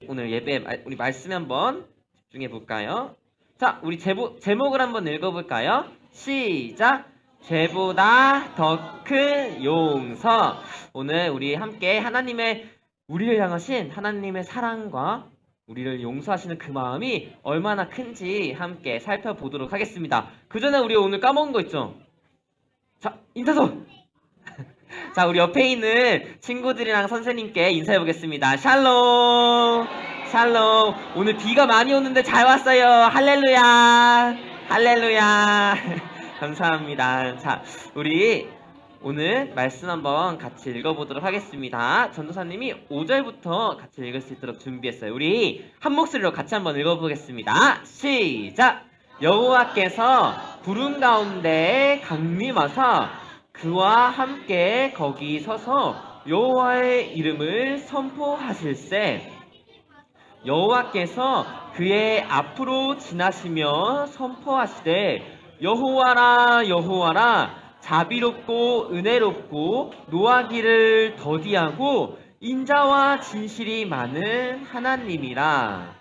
오늘 예배 우리 말씀 한번 집중해 볼까요? 자, 우리 제목을 한번 읽어볼까요? 시작! 죄보다 더 큰 용서. 오늘 우리 함께 우리를 향하신 하나님의 사랑과 우리를 용서하시는 그 마음이 얼마나 큰지 함께 살펴보도록 하겠습니다. 그 전에 우리 오늘 까먹은 거 있죠? 자, 인사손! 자, 우리 옆에 있는 친구들이랑 선생님께 인사해 보겠습니다. 샬롬! 샬롬! 오늘 비가 많이 오는데 잘 왔어요. 할렐루야! 할렐루야! 감사합니다. 자, 우리 오늘 말씀 한번 같이 읽어보도록 하겠습니다. 전도사님이 5절부터 같이 읽을 수 있도록 준비했어요. 우리 한 목소리로 같이 한번 읽어보겠습니다. 시작! 여호와께서 구름 가운데 강림하사 그와 함께 거기 서서 여호와의 이름을 선포하실세. 여호와께서 그의 앞으로 지나시며 선포하시되 여호와라 여호와라 자비롭고 은혜롭고 노하기를 더디하고 인자와 진실이 많은 하나님이라.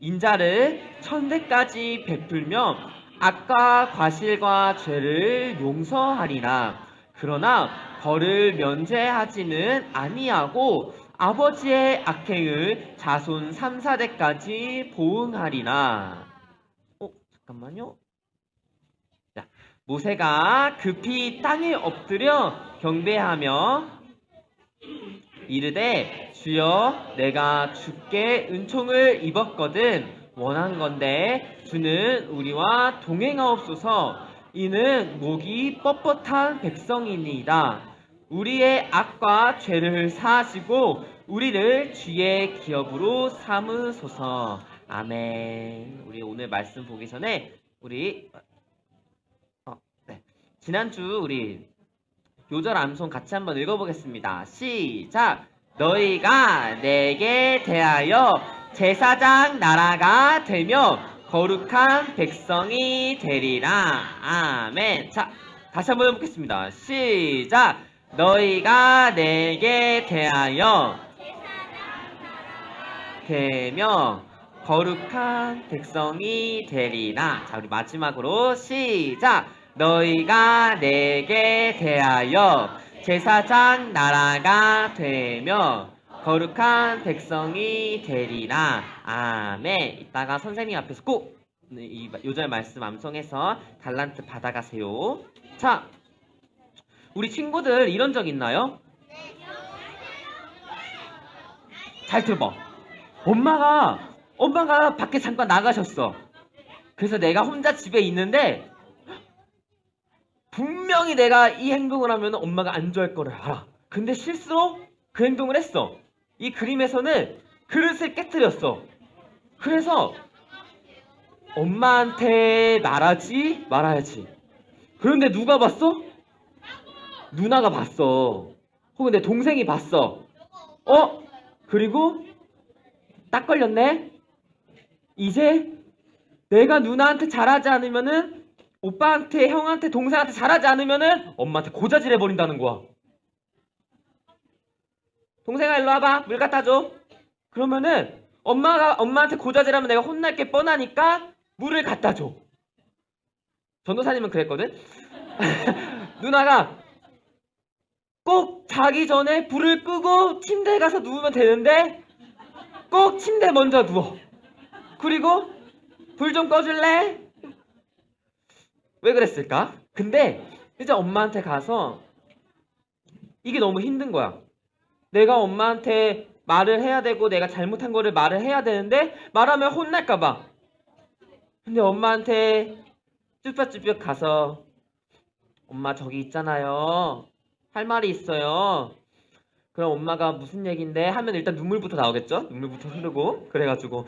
인자를 천대까지 베풀며 악과 과실과 죄를 용서하리라. 그러나 벌을 면제하지는 아니하고 아버지의 악행을 자손 3, 4대까지 보응하리라. 잠깐만요. 자, 모세가 급히 땅에 엎드려 경배하며 이르되 주여 내가 주께 은총을 입었거든 원한건대 주는 우리와 동행하옵소서. 이는 목이 뻣뻣한 백성이니이다. 우리의 악과 죄를 사하시고 우리를 주의 기업으로 삼으소서. 아멘. 우리 오늘 말씀 보기 전에 우리 지난주 우리 요절 암송 같이 한번 읽어보겠습니다. 시작! 너희가 내게 대하여 제사장 나라가 되며 거룩한 백성이 되리라. 아멘. 자, 다시 한번 해보겠습니다. 시작! 너희가 내게 대하여 되며 거룩한 백성이 되리라. 자, 우리 마지막으로 시작! 너희가 내게 대하여 제사장 나라가 되며 거룩한 백성이 되리라. 아멘. 이따가 선생님 앞에서 꼭 이 요절 말씀 암송해서 달란트 받아가세요. 자, 우리 친구들 이런 적 있나요? 잘 들어봐. 엄마가 밖에 잠깐 나가셨어. 그래서 내가 혼자 집에 있는데 분명히 내가 이 행동을 하면 엄마가 안 좋아할 거를 알아. 근데 실수로 그 행동을 했어. 이 그림에서는 그릇을 깨뜨렸어. 그래서 엄마한테 말하지 말아야지. 그런데 누가 봤어? 누나가 봤어. 혹은 내 동생이 봤어. 그리고 딱 걸렸네. 이제 내가 누나한테 잘하지 않으면은 오빠한테, 형한테, 동생한테 잘하지 않으면은 엄마한테 고자질 해버린다는 거야. 동생아 일로 와봐. 물 갖다 줘. 그러면은 엄마한테 고자질하면 내가 혼날 게 뻔하니까 물을 갖다 줘. 전도사님은 그랬거든. 누나가 꼭 자기 전에 불을 끄고 침대에 가서 누우면 되는데 꼭 침대에 먼저 누워. 그리고 불 좀 꺼줄래? 왜 그랬을까? 근데 이제 엄마한테 가서 이게 너무 힘든 거야. 내가 엄마한테 말을 해야 되고 내가 잘못한 거를 말을 해야 되는데 말하면 혼날까 봐. 근데 엄마한테 쭈뼛쭈뼛 가서 엄마 저기 있잖아요. 할 말이 있어요. 그럼 엄마가 무슨 얘긴데 하면 일단 눈물부터 나오겠죠? 눈물부터 흐르고. 그래가지고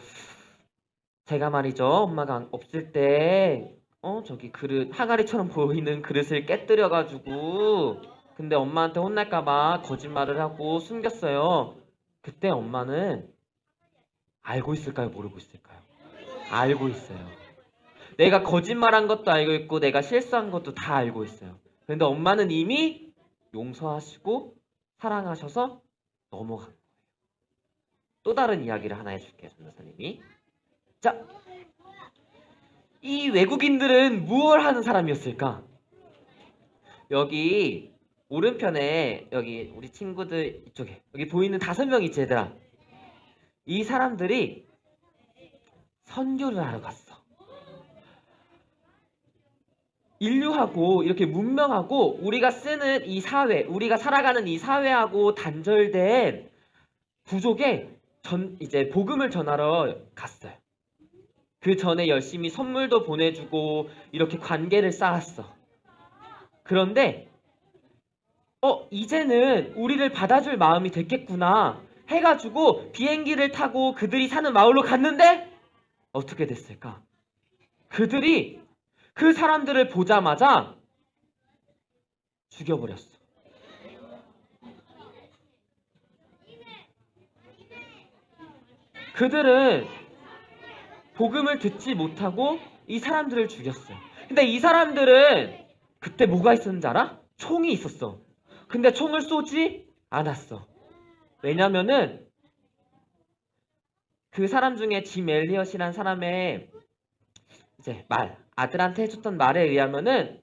제가 말이죠. 엄마가 없을 때 저기 그릇 항아리처럼 보이는 그릇을 깨뜨려가지고 근데 엄마한테 혼날까봐 거짓말을 하고 숨겼어요. 그때 엄마는 알고 있을까요? 모르고 있을까요? 알고 있어요. 내가 거짓말한 것도 알고 있고 내가 실수한 것도 다 알고 있어요. 그런데 엄마는 이미 용서하시고 사랑하셔서 넘어간 거예요. 또 다른 이야기를 하나 해줄게요, 전도사님이. 자, 이 외국인들은 무엇을 하는 사람이었을까? 여기 오른편에 여기 우리 친구들 이쪽에 여기 보이는 5명 있지 얘들아. 이 사람들이 선교를 하러 갔어. 인류하고 이렇게 문명하고 우리가 쓰는 이 사회, 우리가 살아가는 이 사회하고 단절된 부족에 이제 복음을 전하러 갔어요. 그 전에 열심히 선물도 보내주고 이렇게 관계를 쌓았어. 그런데 이제는 우리를 받아줄 마음이 됐겠구나 해가지고 비행기를 타고 그들이 사는 마을로 갔는데 어떻게 됐을까? 그들이 그 사람들을 보자마자 죽여버렸어. 그들은 복음을 듣지 못하고 이 사람들을 죽였어요. 근데 이 사람들은 그때 뭐가 있었는지 알아? 총이 있었어. 근데 총을 쏘지 않았어. 왜냐면은 그 사람 중에 짐 엘리엇이란 사람의 이제 아들한테 해줬던 말에 의하면은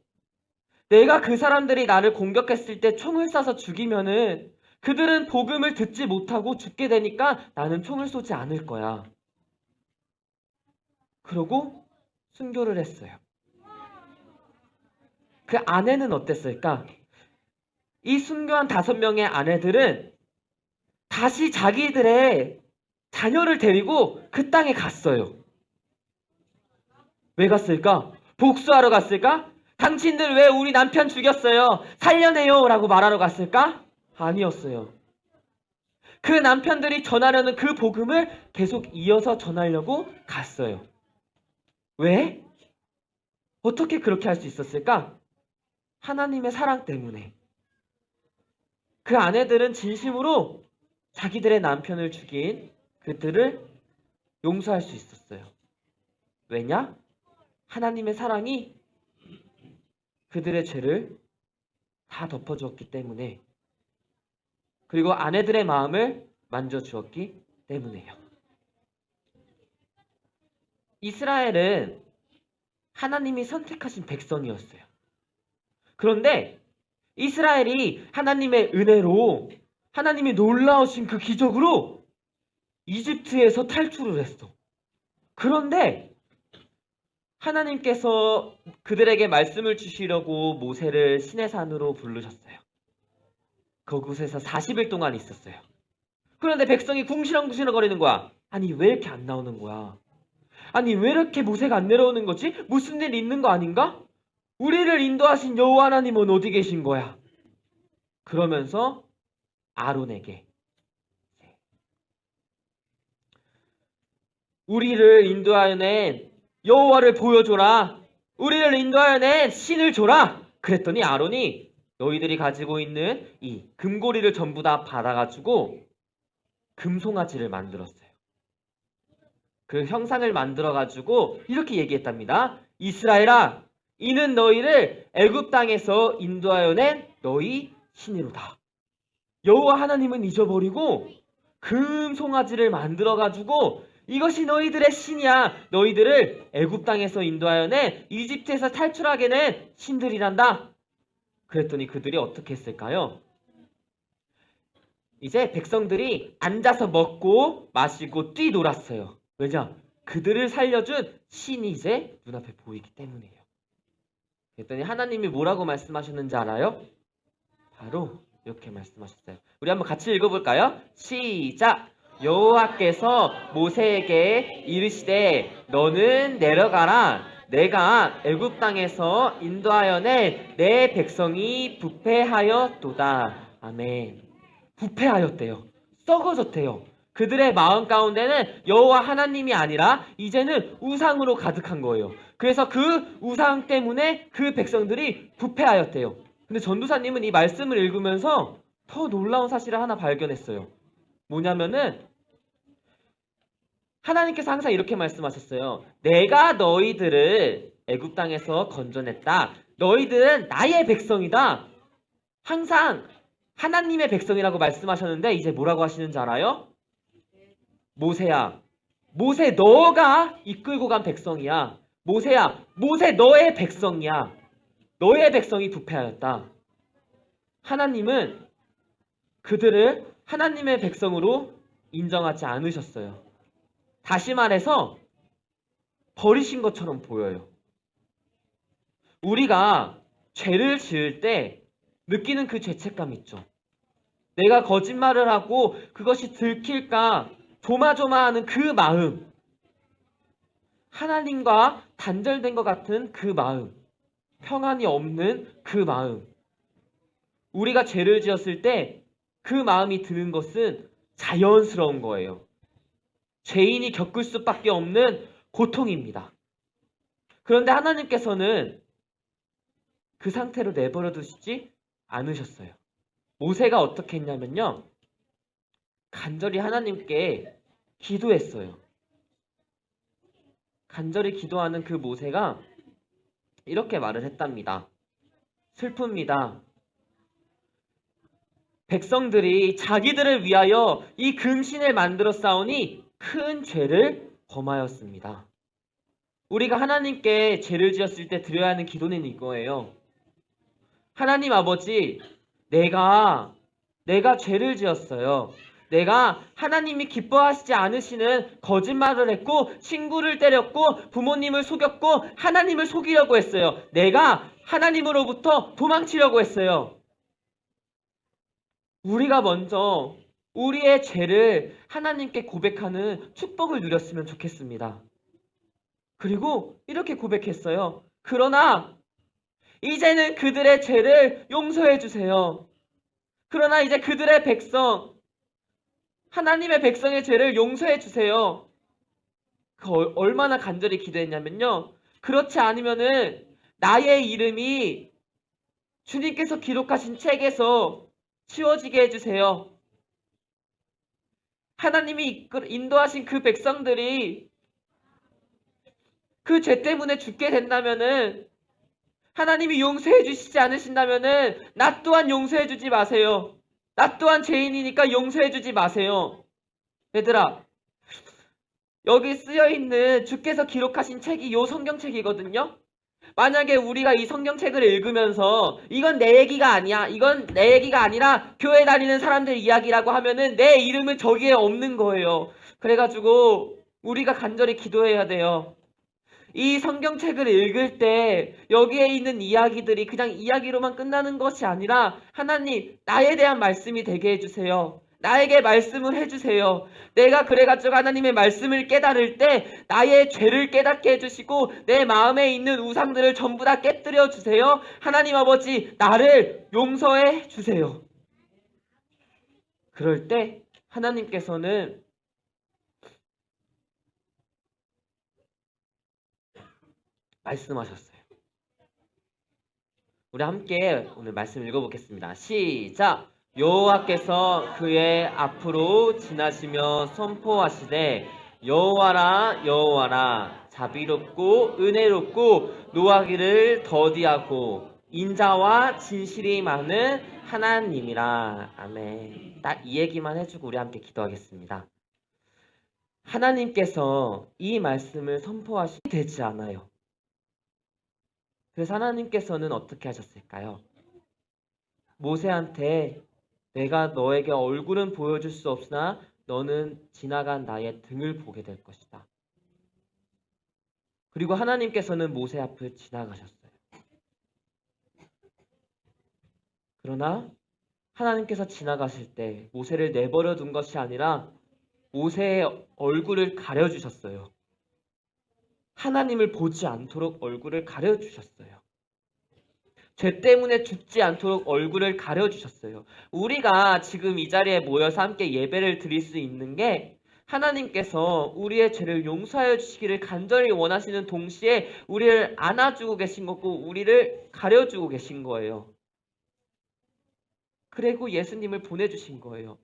내가 그 사람들이 나를 공격했을 때 총을 쏴서 죽이면은 그들은 복음을 듣지 못하고 죽게 되니까 나는 총을 쏘지 않을 거야. 그러고 순교를 했어요. 그 아내는 어땠을까? 이 순교한 5명의 아내들은 다시 자기들의 자녀를 데리고 그 땅에 갔어요. 왜 갔을까? 복수하러 갔을까? 당신들 왜 우리 남편 죽였어요? 살려내요 라고 말하러 갔을까? 아니었어요. 그 남편들이 전하려는 그 복음을 계속 이어서 전하려고 갔어요. 왜? 어떻게 그렇게 할 수 있었을까? 하나님의 사랑 때문에. 그 아내들은 진심으로 자기들의 남편을 죽인 그들을 용서할 수 있었어요. 왜냐? 하나님의 사랑이 그들의 죄를 다 덮어주었기 때문에, 그리고 아내들의 마음을 만져주었기 때문에요. 이스라엘은 하나님이 선택하신 백성이었어요. 그런데 이스라엘이 하나님의 은혜로, 하나님이 놀라우신 그 기적으로 이집트에서 탈출을 했어. 그런데 하나님께서 그들에게 말씀을 주시려고 모세를 시내산으로 부르셨어요. 그곳에서 40일 동안 있었어요. 그런데 백성이 궁시렁궁시렁 거리는 거야. 아니 왜 이렇게 안 나오는 거야? 아니 왜 이렇게 모세가 안 내려오는 거지? 무슨 일 있는 거 아닌가? 우리를 인도하신 여호와 하나님은 어디 계신 거야? 그러면서 아론에게 우리를 인도하여 낸 여호와를 보여줘라. 우리를 인도하여 낸 신을 줘라. 그랬더니 아론이 너희들이 가지고 있는 이 금고리를 전부 다 받아가지고 금송아지를 만들었어요. 그 형상을 만들어가지고 이렇게 얘기했답니다. 이스라엘아, 이는 너희를 애굽 땅에서 인도하여 낸 너희 신이로다. 여호와 하나님은 잊어버리고 금송아지를 만들어가지고 이것이 너희들의 신이야. 너희들을 애굽 땅에서 인도하여 낸 이집트에서 탈출하게 낸 신들이란다. 그랬더니 그들이 어떻게 했을까요? 이제 백성들이 앉아서 먹고 마시고 뛰놀았어요. 왜냐? 그들을 살려준 신이 이제 눈앞에 보이기 때문이에요. 그랬더니 하나님이 뭐라고 말씀하셨는지 알아요? 바로 이렇게 말씀하셨어요. 우리 한번 같이 읽어볼까요? 시작! 여호와께서 모세에게 이르시되 너는 내려가라. 내가 애굽 땅에서 인도하여 낸 내 백성이 부패하였도다. 아멘. 부패하였대요. 썩어졌대요. 그들의 마음 가운데는 여호와 하나님이 아니라 이제는 우상으로 가득한 거예요. 그래서 그 우상 때문에 그 백성들이 부패하였대요. 근데 전도사님은 이 말씀을 읽으면서 더 놀라운 사실을 하나 발견했어요. 뭐냐면은 하나님께서 항상 이렇게 말씀하셨어요. 내가 너희들을 애굽 땅에서 건져냈다. 너희들은 나의 백성이다. 항상 하나님의 백성이라고 말씀하셨는데 이제 뭐라고 하시는지 알아요? 모세야, 모세 너가 이끌고 간 백성이야. 모세야, 모세 너의 백성이야. 너의 백성이 부패하였다. 하나님은 그들을 하나님의 백성으로 인정하지 않으셨어요. 다시 말해서 버리신 것처럼 보여요. 우리가 죄를 지을 때 느끼는 그 죄책감 있죠. 내가 거짓말을 하고 그것이 들킬까 조마조마하는 그 마음, 하나님과 단절된 것 같은 그 마음, 평안이 없는 그 마음. 우리가 죄를 지었을 때 그 마음이 드는 것은 자연스러운 거예요. 죄인이 겪을 수밖에 없는 고통입니다. 그런데 하나님께서는 그 상태로 내버려 두시지 않으셨어요. 모세가 어떻게 했냐면요. 간절히 하나님께 기도했어요. 간절히 기도하는 그 모세가 이렇게 말을 했답니다. 슬픕니다. 백성들이 자기들을 위하여 이 금신을 만들어 싸우니 큰 죄를 범하였습니다. 우리가 하나님께 죄를 지었을 때 드려야 하는 기도는 이거예요. 하나님 아버지, 내가 죄를 지었어요. 내가 하나님이 기뻐하시지 않으시는 거짓말을 했고, 친구를 때렸고, 부모님을 속였고, 하나님을 속이려고 했어요. 내가 하나님으로부터 도망치려고 했어요. 우리가 먼저 우리의 죄를 하나님께 고백하는 축복을 누렸으면 좋겠습니다. 그리고 이렇게 고백했어요. 그러나 이제는 그들의 죄를 용서해 주세요. 그러나 이제 그들의 백성, 하나님의 백성의 죄를 용서해 주세요. 얼마나 간절히 기도했냐면요. 그렇지 않으면은 나의 이름이 주님께서 기록하신 책에서 치워지게 해주세요. 하나님이 인도하신 그 백성들이 그 죄 때문에 죽게 된다면은, 하나님이 용서해 주시지 않으신다면은 나 또한 용서해 주지 마세요. 나 또한 죄인이니까 용서해 주지 마세요. 얘들아, 여기 쓰여있는 주께서 기록하신 책이 요 성경책이거든요. 만약에 우리가 이 성경책을 읽으면서 이건 내 얘기가 아니야, 이건 내 얘기가 아니라 교회 다니는 사람들 이야기라고 하면은 내 이름은 저기에 없는 거예요. 그래가지고 우리가 간절히 기도해야 돼요. 이 성경책을 읽을 때 여기에 있는 이야기들이 그냥 이야기로만 끝나는 것이 아니라, 하나님, 나에 대한 말씀이 되게 해주세요. 나에게 말씀을 해주세요. 내가 그래가지고 하나님의 말씀을 깨달을 때 나의 죄를 깨닫게 해주시고 내 마음에 있는 우상들을 전부 다 깨뜨려 주세요. 하나님 아버지, 나를 용서해 주세요. 그럴 때 하나님께서는 말씀하셨어요. 우리 함께 오늘 말씀 읽어보겠습니다. 시작! 여호와께서 그의 앞으로 지나시며 선포하시되, 여호와라 여호와라, 자비롭고 은혜롭고 노하기를 더디하고 인자와 진실이 많은 하나님이라. 아멘. 딱 이 얘기만 해주고 우리 함께 기도하겠습니다. 하나님께서 이 말씀을 선포하시게 되지 않아요. 그래서 하나님께서는 어떻게 하셨을까요? 모세한테 내가 너에게 얼굴은 보여줄 수 없으나 너는 지나간 나의 등을 보게 될 것이다. 그리고 하나님께서는 모세 앞을 지나가셨어요. 그러나 하나님께서 지나가실 때 모세를 내버려 둔 것이 아니라 모세의 얼굴을 가려주셨어요. 하나님을 보지 않도록 얼굴을 가려주셨어요. 죄 때문에 죽지 않도록 얼굴을 가려주셨어요. 우리가 지금 이 자리에 모여서 함께 예배를 드릴 수 있는 게, 하나님께서 우리의 죄를 용서하여 주시기를 간절히 원하시는 동시에 우리를 안아주고 계신 거고 우리를 가려주고 계신 거예요. 그리고 예수님을 보내주신 거예요.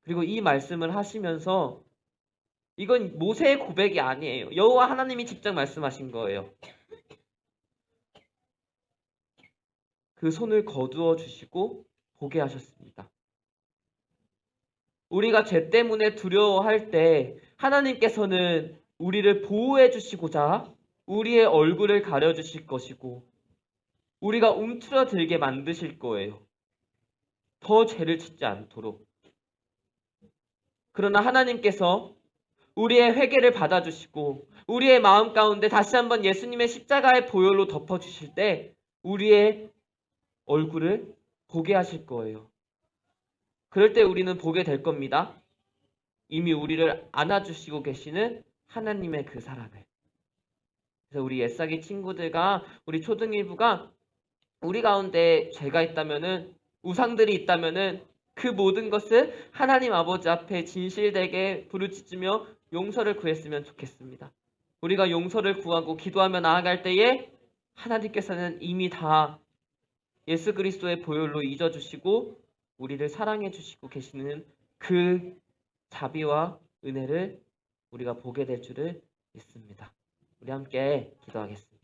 그리고 이 말씀을 하시면서, 이건 모세의 고백이 아니에요. 여호와 하나님이 직접 말씀하신 거예요. 그 손을 거두어 주시고 보게 하셨습니다. 우리가 죄 때문에 두려워할 때 하나님께서는 우리를 보호해 주시고자 우리의 얼굴을 가려 주실 것이고 우리가 움츠러들게 만드실 거예요. 더 죄를 짓지 않도록. 그러나 하나님께서 우리의 회개를 받아주시고 우리의 마음 가운데 다시 한번 예수님의 십자가의 보혈로 덮어주실 때 우리의 얼굴을 보게 하실 거예요. 그럴 때 우리는 보게 될 겁니다. 이미 우리를 안아주시고 계시는 하나님의 그 사랑을. 그래서 우리 옛사기 친구들과 우리 초등일부가 우리 가운데 죄가 있다면은 우상들이 있다면은 그 모든 것을 하나님 아버지 앞에 진실되게 부르짖으며 용서를 구했으면 좋겠습니다. 우리가 용서를 구하고 기도하며 나아갈 때에 하나님께서는 이미 다 예수 그리스도의 보혈로 잊어주시고 우리를 사랑해 주시고 계시는 그 자비와 은혜를 우리가 보게 될 줄을 믿습니다. 우리 함께 기도하겠습니다.